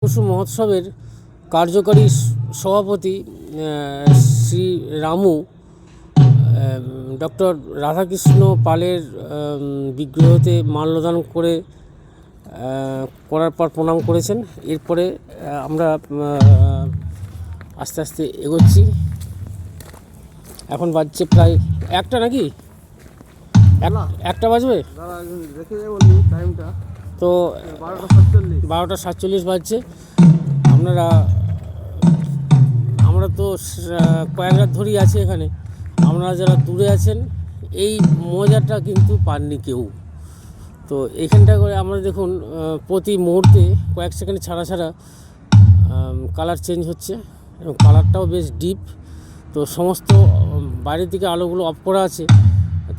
কুসুম মহোৎসবের কার্যকরী সভাপতি শ্রী রামু ডক্টর রাধাকৃষ্ণ পালের বিগ্রহতে মাল্যদান করার পর প্রণাম করেছেন। এরপরে আমরা আস্তে আস্তে এগোচ্ছি। এখন বাজছে প্রায় একটা, নাকি একটা বাজবে তো 12:47 বাজছে। আমরা তো কয়েক রাত ধরেই আছি এখানে। আপনারা যারা দূরে আছেন এই মজাটা কিন্তু পাননি কেউ। তো এখানটা করে আমরা দেখুন প্রতি মুহূর্তে কয়েক সেকেন্ড ছাড়া কালার চেঞ্জ হচ্ছে এবং কালারটাও বেশ ডিপ। তো সমস্ত বাইরের দিকে আলোগুলো অফ করা আছে,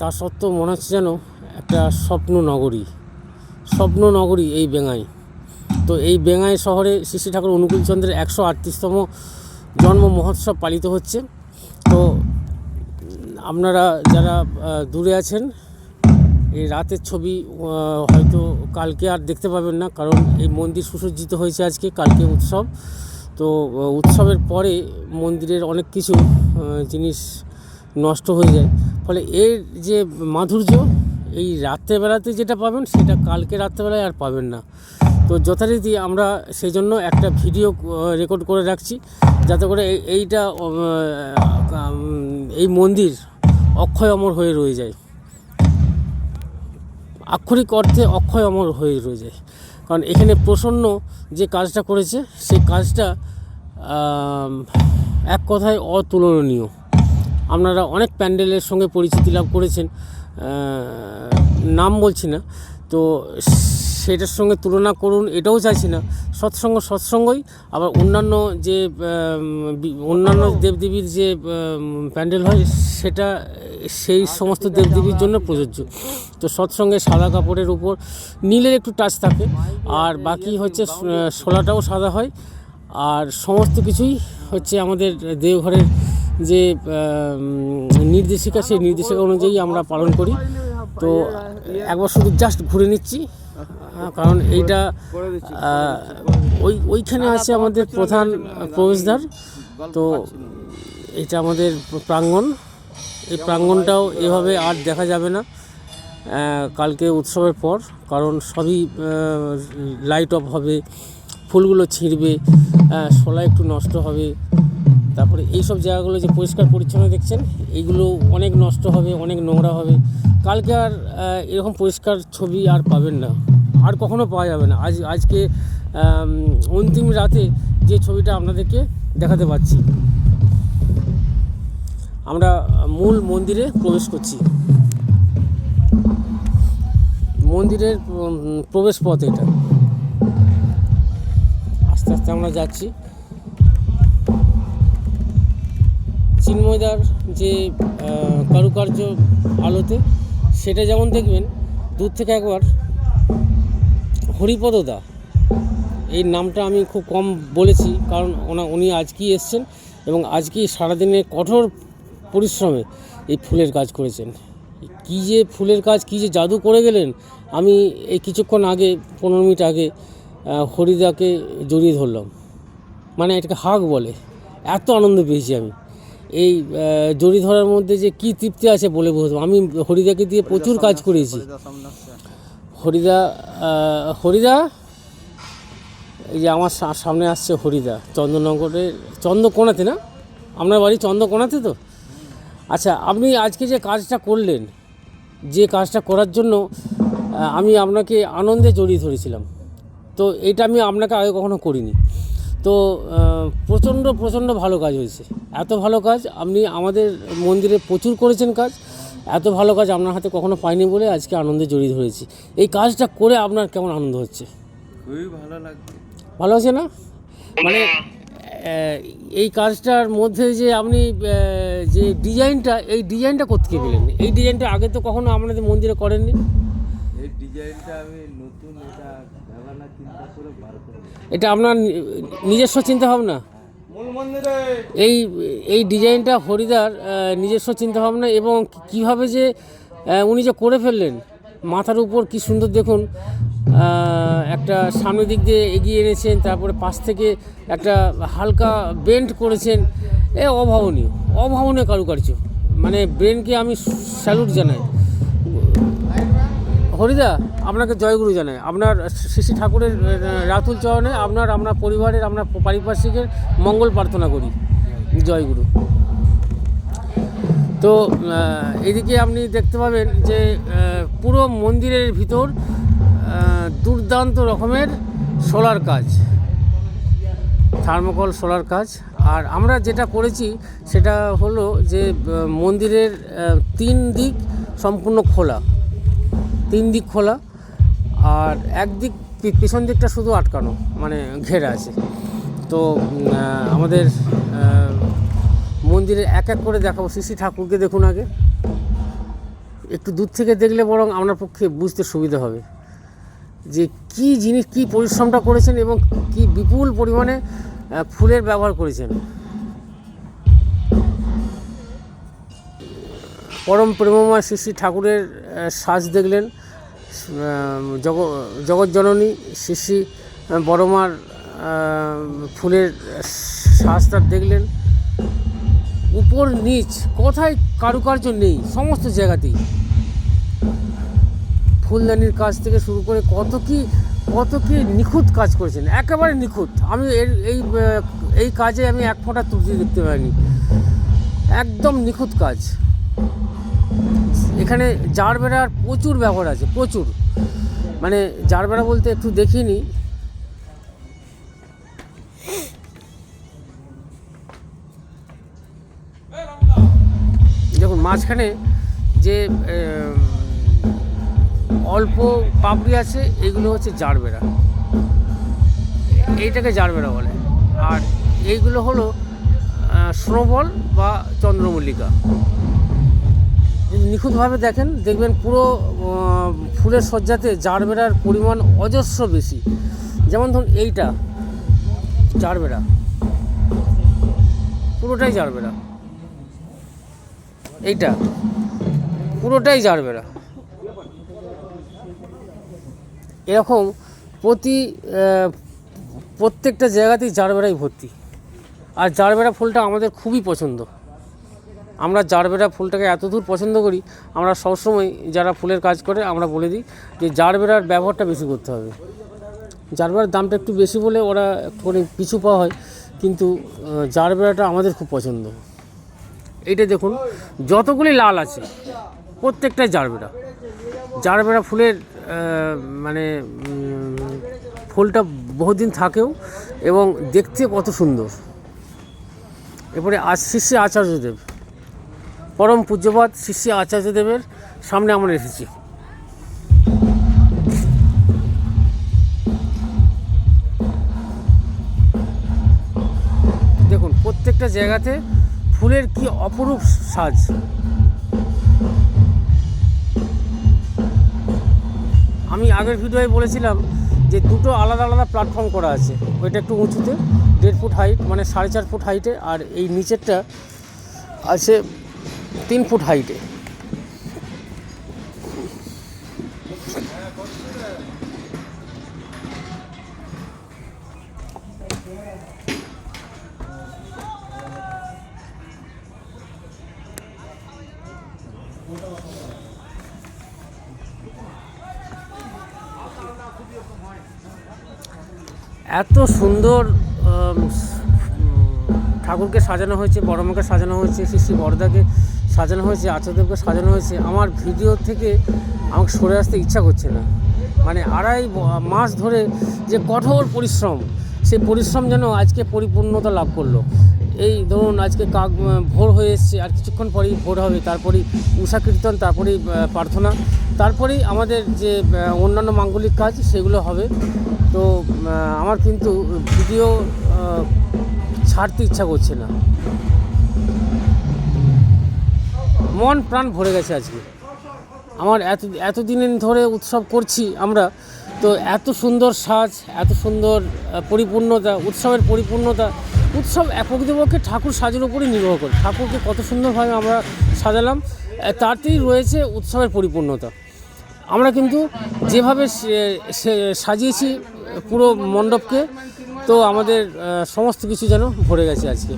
তা সত্ত্বেও মনে হচ্ছে যেন একটা স্বপ্ন নগরী এই বেঙ্গাই। তো এই বেঙ্গাই শহরে শ্রী শ্রী ঠাকুর অনুকূলচন্দ্রের 138তম জন্ম মহোৎসব পালিত হচ্ছে। তো আপনারা যারা দূরে আছেন এই রাতের ছবি হয়তো কালকে আর দেখতে পাবেন না, কারণ এই মন্দির সুসজ্জিত হয়েছে আজকে, কালকে উৎসব। তো উৎসবের পরে মন্দিরের অনেক কিছু জিনিস নষ্ট হয়ে যায়, ফলে এর যে মাধুর্য এই রাত্রেবেলাতে যেটা পাবেন সেটা কালকে রাত্রেবেলায় আর পাবেন না। তো যথারীতি আমরা সেই জন্য একটা ভিডিও রেকর্ড করে রাখছি, যাতে করে এই মন্দির অক্ষয় অমর হয়ে রয়ে যায়, আক্ষরিক অর্থে অক্ষয় অমর হয়ে রয়ে যায়। কারণ এখানে প্রসন্ন যে কাজটা করেছে সেই কাজটা এক কথায় অতুলনীয়। আপনারা অনেক প্যান্ডেলের সঙ্গে পরিচিতি লাভ করেছেন, নাম বলছি না, তো সেটার সঙ্গে তুলনা করুন এটাও চাইছি না। সৎসঙ্গই আবার অন্যান্য দেবদেবীর যে প্যান্ডেল হয় সেটা সেই সমস্ত দেবদেবীর জন্য প্রযোজ্য। তো সৎসঙ্গে সাদা কাপড়ের উপর নীলের একটু টাচ থাকে, আর বাকি হচ্ছে শোলাটাও সাদা হয়, আর সমস্ত কিছুই হচ্ছে আমাদের দেওঘরের যে নির্দেশিকা সেই নির্দেশিকা অনুযায়ী আমরা পালন করি। তো একবার শুধু জাস্ট ঘুরে নিচ্ছি, কারণ এইটা ওইখানে আছে আমাদের প্রধান প্রবেশদ্বার। তো এটা আমাদের প্রাঙ্গণ, এই প্রাঙ্গণটাও এভাবে আর দেখা যাবে না কালকে উৎসবের পর, কারণ সবই লাইট অফ হবে, ফুলগুলো ছিঁড়বে, শোলা একটু নষ্ট হবে, তারপরে এইসব জায়গাগুলো যে পরিষ্কার পরিচ্ছন্ন দেখছেন এইগুলো অনেক নষ্ট হবে, অনেক নোংরা হবে। কালকে আর এরকম পরিষ্কার ছবি আর পাবেন না, আর কখনো পাওয়া যাবে না। আজকে অন্তিম রাতে যে ছবিটা আপনাদেরকে দেখাতে পাচ্ছি। আমরা মূল মন্দিরে প্রবেশ করছি। মন্দিরের প্রবেশ পথ এটা, আস্তে আস্তে আমরা যাচ্ছি। চিন্ময়দার যে কারুকার্য আলোতে সেটা যেমন দেখবেন দূর থেকে একবার হরিপদদা, এই নামটা আমি খুব কম বলেছি, কারণ উনি আজকেই এসছেন এবং আজকেই সারাদিনের কঠোর পরিশ্রমে এই ফুলের কাজ করেছেন। কী যে ফুলের কাজ, কী যে জাদু করে গেলেন। আমি এই কিছুক্ষণ আগে 15 মিনিট আগে হরিদাকে জড়িয়ে ধরলাম, মানে এটাকে হাগ বলে, এত আনন্দ পেয়েছি আমি। এই জড়িয়ে ধরার মধ্যে যে কী তৃপ্তি আছে বলে বোঝাবো। আমি হরিদাকে দিয়ে প্রচুর কাজ করেছি। হরিদা এই যে আমার সামনে আসছে হরিদা, চন্দ্রনগরের চন্দ্রকোনাতে, না আপনার বাড়ি চন্দ্রকোনাতে? তো আচ্ছা, আপনি আজকে যে কাজটা করলেন, যে কাজটা করার জন্য আমি আপনাকে আনন্দে জড়িয়ে ধরেছিলাম, তো এটা আমি আপনাকে আগে কখনো করিনি। তো প্রচণ্ড ভালো কাজ হয়েছে। এত ভালো কাজ আপনি আমাদের মন্দিরে প্রচুর করেছেন কাজ, এত ভালো কাজ আপনার হাতে কখনো পাইনি বলে আজকে আনন্দে জড়িয়ে ধরেছি। এই কাজটা করে আপনার কেমন আনন্দ হচ্ছে? খুবই ভালো লাগছে। ভালো আছে না? মানে এই কাজটার মধ্যে যে আপনি যে এই ডিজাইনটা কোত্থেকে পেলেন? এই ডিজাইনটা আগে তো কখনো আপনাদের মন্দিরে করেননি। এই ডিজাইনটা আমি নতুন ভাবনা চিন্তা করে বার করেছি। এটা আপনার নিজস্ব চিন্তা ভাবনা? মূল মন্দিরে এই ডিজাইনটা হরিদার নিজস্ব চিন্তা ভাবনা, এবং কিভাবে যে উনি যে করে ফেললেন মাথার উপর, কি সুন্দর দেখুন। একটা সামনের দিক দিয়ে এগিয়ে এনেছেন, তারপরে পাশ থেকে একটা হালকা বেন্ড করেছেন। অভাবনীয় অভাবনীয় কারুকার্য, মানে ব্রেনকে আমি স্যালুট জানাই। হরিদা, আপনাকে জয়গুরু জানাই। আপনার শ্রী শ্রী ঠাকুরের রাতুল চরণে আপনার পরিবারের, আপনার পারিপার্শ্বিকের মঙ্গল প্রার্থনা করি। জয়গুরু। তো এদিকে আপনি দেখতে পাবেন যে পুরো মন্দিরের ভিতর দুর্দান্ত রকমের সোলার কাজ, থার্মোকল সোলার কাজ। আর আমরা যেটা করেছি সেটা হলো যে মন্দিরের 3 দিক সম্পূর্ণ খোলা, 3 দিক খোলা, আর একদিক পিছন দিকটা শুধু আটকানো, মানে ঘেরা আছে। তো আমাদের মন্দিরে এক এক করে দেখাবো। শ্রী শ্রী ঠাকুরকে দেখুন, আগে একটু দূর থেকে দেখলে বরং আপনার পক্ষে বুঝতে সুবিধা হবে যে কী জিনিস, কী পরিশ্রমটা করেছেন এবং কি বিপুল পরিমাণে ফুলের ব্যবহার করেছেন। পরম প্রেমময় শ্রী শ্রী ঠাকুরের সাজ দেখলেন, জগৎজননী শ্রী শ্রী বড়মার ফুলের সাজটা দেখলেন। উপর নিচ কোথায় কারুকার্য নেই, সমস্ত জায়গাতেই ফুলদানির কাজ থেকে শুরু করে কত কি নিখুঁত কাজ করেছেন, একেবারে নিখুঁত। আমি এই কাজে আমি এক ফোঁটা ত্রুটি দেখতে পাইনি, একদম নিখুঁত কাজ। এখানে জারবেরার প্রচুর ব্যবহার আছে, প্রচুর, মানে জারবেরা বলতে একটু দেখিয়ে নিই। দেখুন মাঝখানে যে অল্প পাপড়ি আছে, এগুলো হচ্ছে জারবেরা, এইটাকে জারবেরা বলে। আর এইগুলো হলো স্নোবল বা চন্দ্রমল্লিকা। যদি নিখুঁতভাবে দেখবেন পুরো ফুলের সজ্জাতে জারবেরার পরিমাণ অজস্র বেশি। যেমন ধরুন এইটা জারবেরা, পুরোটাই জারবেরা, এইটা পুরোটাই জারবেরা। এরকম প্রত্যেকটা জায়গাতেই জারবেরাই ভর্তি। আর জারবেরা ফুলটা আমাদের খুবই পছন্দ। আমরা জারবেরা ফুলটাকে এত দূর পছন্দ করি, আমরা সবসময় যারা ফুলের কাজ করে আমরা বলে দিই যে জারবেরার ব্যবহারটা বেশি করতে হবে। জারবেরার দামটা একটু বেশি বলে ওরা একটুখানি পিছু পাওয়া হয়, কিন্তু জারবেরাটা আমাদের খুব পছন্দ। এইটা দেখুন, যতগুলি লাল আছে প্রত্যেকটাই জারবেরা। জারবেরা ফুলের মানে ফুলটা বহুদিন থাকেও এবং দেখতে কত সুন্দর। এরপরে শ্রী শ্রী আচার্যদেব, পরম পূজ্যপাদ শ্রী শ্রী আচার্যদেবের সামনে আমরা এসেছি। দেখুন প্রত্যেকটা জায়গাতে ফুলের কি অপরূপ সাজ। আমি আগের ভিডিওয় বলেছিলাম যে দুটো আলাদা আলাদা প্ল্যাটফর্ম করা আছে, ওইটা একটু উঁচুতে 1.5 ফুট হাইট, মানে 4.5 ফুট হাইটে, আর এই নিচেরটা আছে 3 ফুট হাইটে। এত সুন্দর ঠাকুরকে সাজানো হয়েছে, বড়মাকে সাজানো হয়েছে, শ্রী শ্রী বড়দাকে সাজানো হয়েছে, আচার্যদেবকে সাজানো হয়েছে। আমার ভিডিও থেকে আমাকে সরে আসতে ইচ্ছা করছে না। মানে 2.5 মাস ধরে যে কঠোর পরিশ্রম, সেই পরিশ্রম যেন আজকে পরিপূর্ণতা লাভ করলো। এই ধরুন আজকে ভোর হয়ে এসছে, আর কিছুক্ষণ পরেই ভোর হবে, তারপরেই উষা কীর্তন, তারপরেই প্রার্থনা, তারপরেই আমাদের যে অন্যান্য মাঙ্গলিক কাজ সেগুলো হবে। তো আমার কিন্তু ভিডিও ছাড়তে ইচ্ছা করছে না, মন প্রাণ ভরে গেছে আজকে। আমার এতদিন ধরে উৎসব করছি আমরা, তো এত সুন্দর সাজ, এত সুন্দর পরিপূর্ণতা, উৎসবের পরিপূর্ণতা। উৎসব প্রকৃতপক্ষে ঠাকুর সাজের উপরই নির্ভর করে। ঠাকুরকে কত সুন্দরভাবে আমরা সাজালাম, তাতেই রয়েছে উৎসবের পরিপূর্ণতা। আমরা কিন্তু যেভাবে সাজিয়েছি পুরো মণ্ডপকে, তো আমাদের সমস্ত কিছু যেন ভরে গেছে আজকে।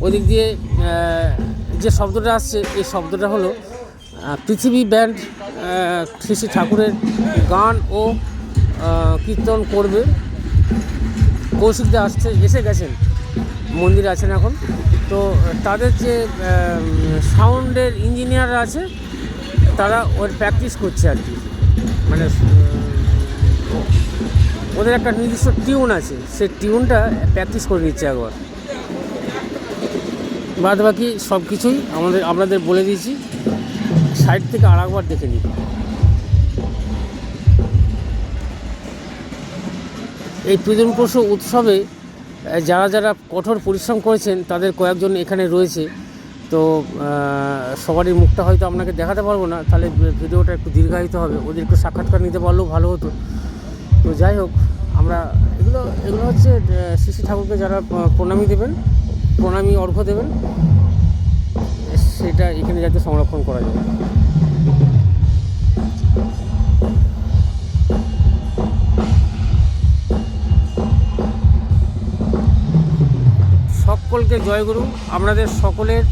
ওদিক দিয়ে যে শব্দটা আসছে, এই শব্দটা হলো পৃথিবী ব্যান্ড শ্রী শ্রী ঠাকুরের গান ও কীর্তন করবে। কৌশিকদা এসে গেছেন, মন্দিরে আছেন এখন। তো তাদের যে সাউন্ডের ইঞ্জিনিয়াররা আছে, তারা ওর প্র্যাকটিস করছে আর কি। মানে ওদের একটা নির্দিষ্ট টিউন আছে, সেই টিউনটা প্র্যাকটিস করে নিচ্ছে একবার। বাদ বাকি সব কিছুই আপনাদের বলে দিয়েছি, সাইড থেকে আর একবার দেখে নিই। এই প্রীতমপ্রসূ উৎসবে যারা যারা কঠোর পরিশ্রম করেছেন, তাদের কয়েকজন এখানে রয়েছে। তো সবারই মুখটা হয়তো আপনাকে দেখাতে পারবো না, তাহলে ভিডিওটা একটু দীর্ঘায়িত হবে, ওদেরকে সাক্ষাৎকার নিতে পারলেও ভালো হতো। তো যাই হোক, আমরা এগুলো হচ্ছে শ্রী শ্রী ঠাকুরকে যারা প্রণামী দেবেন, প্রণামী অর্ঘ্য দেবেন, সেটা এখানে যাতে সংরক্ষণ করা যায়। সকলকে জয়গুরু। আপনাদের সকলের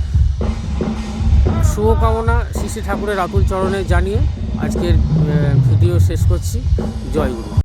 শুভকামনা শ্রী শ্রী ঠাকুরের আতুল চরণে জানিয়ে আজকের ভিডিও শেষ করছি। জয়গুরু।